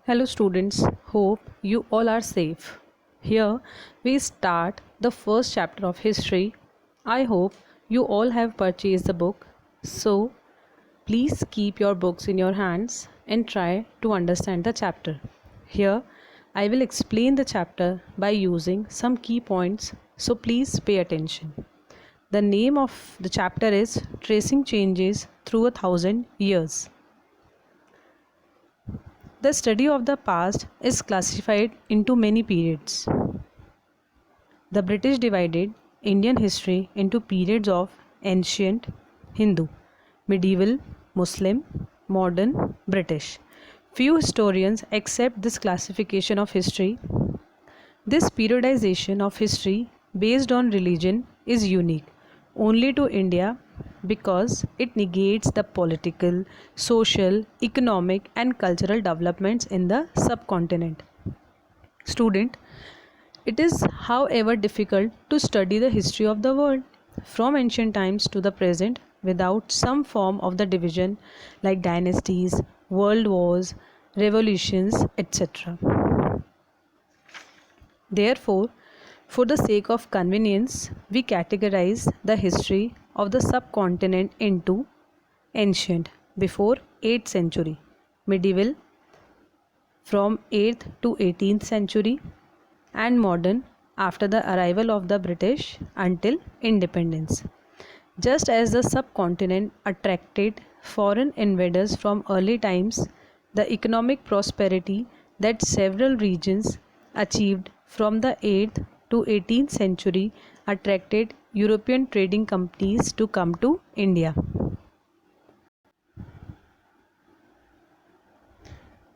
Hello students, hope you all are safe. Here we start the first chapter of history. I hope you all have purchased the book. So please keep your books in your hands and try to understand the chapter. Here I will explain the chapter by using some key points, so please pay attention. The name of the chapter is Tracing Changes Through a Thousand Years. The study of the past is classified into many periods. The British divided Indian history into periods of ancient Hindu, medieval Muslim, modern British. Few historians accept this classification of history. This periodization of history based on religion is unique only to India because it negates the political, social, economic, and cultural developments in the subcontinent. Student, it is, however, difficult to study the history of the world from ancient times to the present without some form of the division like dynasties, world wars, revolutions, etc. Therefore, for the sake of convenience, we categorize the history of the subcontinent into ancient before 8th century, medieval from 8th to 18th century, and modern after the arrival of the British until independence. Just as the subcontinent attracted foreign invaders from early times, the economic prosperity that several regions achieved from the 8th to 18th century attracted European trading companies to come to India.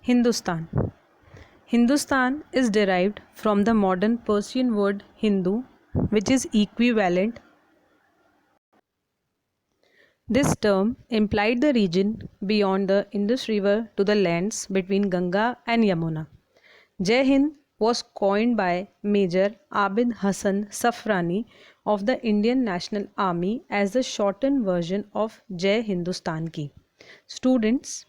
Hindustan. Hindustan is derived from the modern Persian word Hindu, which is equivalent. This term implied the region beyond the Indus River to the lands between Ganga and Yamuna. Jai Hind was coined by Major Abid Hassan Safrani of the Indian National Army as the shortened version of Jai Hindustan Ki. Students,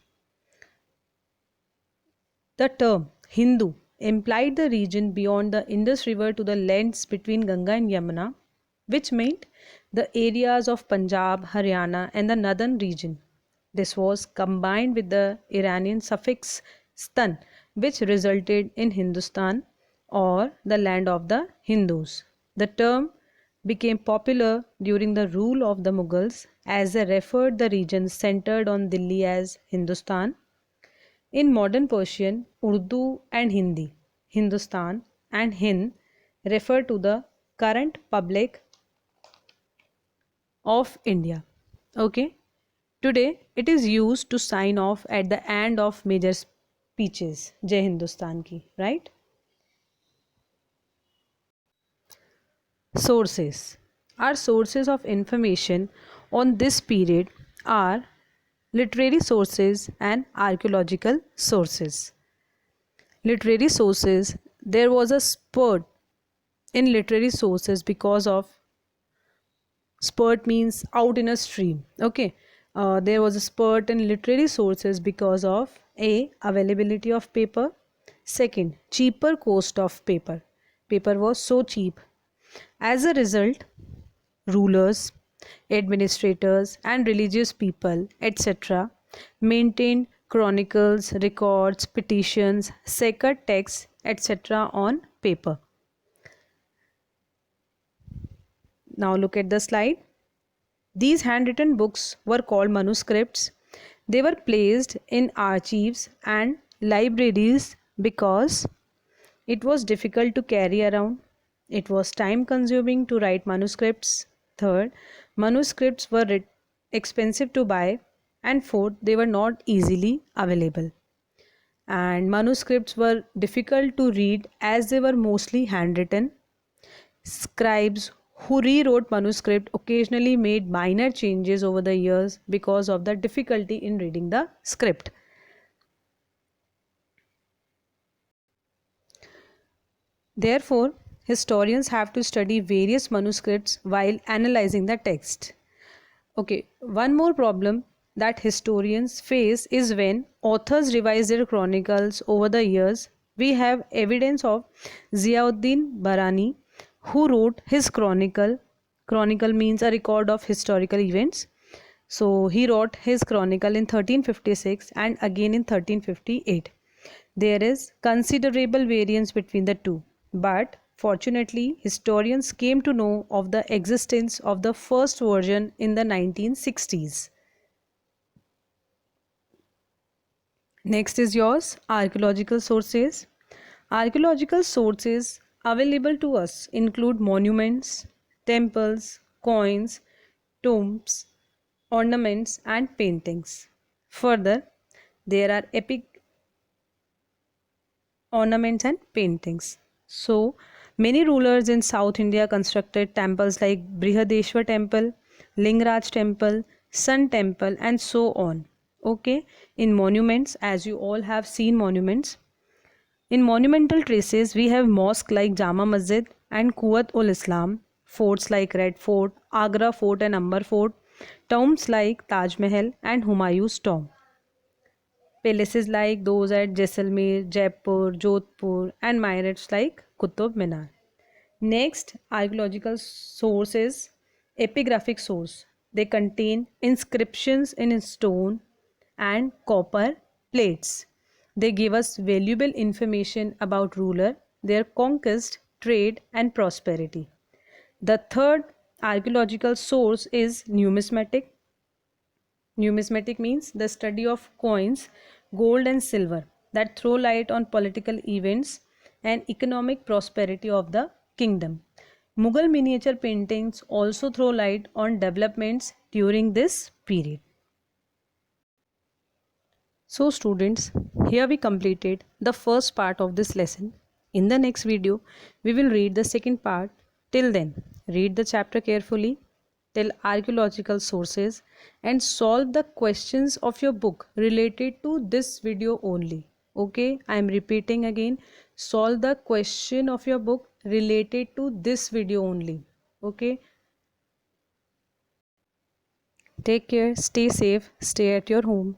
the term Hindu implied the region beyond the Indus River to the lands between Ganga and Yamuna, which meant the areas of Punjab, Haryana, and the northern region. This was combined with the Iranian suffix stan, which resulted in Hindustan or the land of the Hindus. The term became popular during the rule of the Mughals as they referred the region centered on Delhi as Hindustan. In modern Persian, Urdu and Hindi, Hindustan and Hind refer to the current public of India. Okay. Today it is used to sign off at the end of major speeches. Jai Hindustan Ki, right? Sources. Our sources of information on this period are literary sources and archaeological sources. Literary sources. There was a spurt in literary sources because of spurt means out in a stream. Okay. There was a spurt in literary sources because of a availability of paper. Second, cheaper cost of paper. Paper was so cheap. As a result, rulers, administrators, and religious people, etc., maintained chronicles, records, petitions, sacred texts, etc., on paper. Now look at the slide. These handwritten books were called manuscripts. They were placed in archives and libraries because it was difficult to carry around. It was time consuming to write manuscripts. Third, manuscripts were expensive to buy. And fourth, they were not easily available. And manuscripts were difficult to read as they were mostly handwritten. Scribes who rewrote manuscript occasionally made minor changes over the years because of the difficulty in reading the script. Therefore, historians have to study various manuscripts while analyzing the text. Okay, one more problem that historians face is when authors revise their chronicles over the years. We have evidence of Ziauddin Barani, who wrote his chronicle. Chronicle means a record of historical events. So he wrote his chronicle in 1356 and again in 1358. There is considerable variance between the two, but fortunately, historians came to know of the existence of the first version in the 1960s. Next is yours, archaeological sources. Archaeological sources available to us include monuments, temples, coins, tombs, ornaments, and paintings. Further, there are epic ornaments and paintings. So, many rulers in South India constructed temples like Brihadeshwar Temple, Lingaraj Temple, Sun Temple, and so on. Okay, in monuments, as you all have seen monuments, in monumental traces, we have mosques like Jama Masjid and Quwat ul Islam, forts like Red Fort, Agra Fort, and Amber Fort, tombs like Taj Mahal and Humayun's tomb. Palaces like those at Jaisalmer, Jaipur, Jodhpur, and minarets like Qutub Minar. Next, archaeological source is epigraphic source. They contain inscriptions in stone and copper plates. They give us valuable information about ruler, their conquest, trade, and prosperity. The third archaeological source is numismatic. Numismatic means the study of coins, gold and silver that throw light on political events and economic prosperity of the kingdom. Mughal miniature paintings also throw light on developments during this period. So students, here we completed the first part of this lesson. In the next video, we will read the second part. Till then, read the chapter carefully, tell archaeological sources, and solve the questions of your book related to this video only. Okay, I am repeating again, solve the question of your book related to this video only. Okay, take care, stay safe, stay at your home.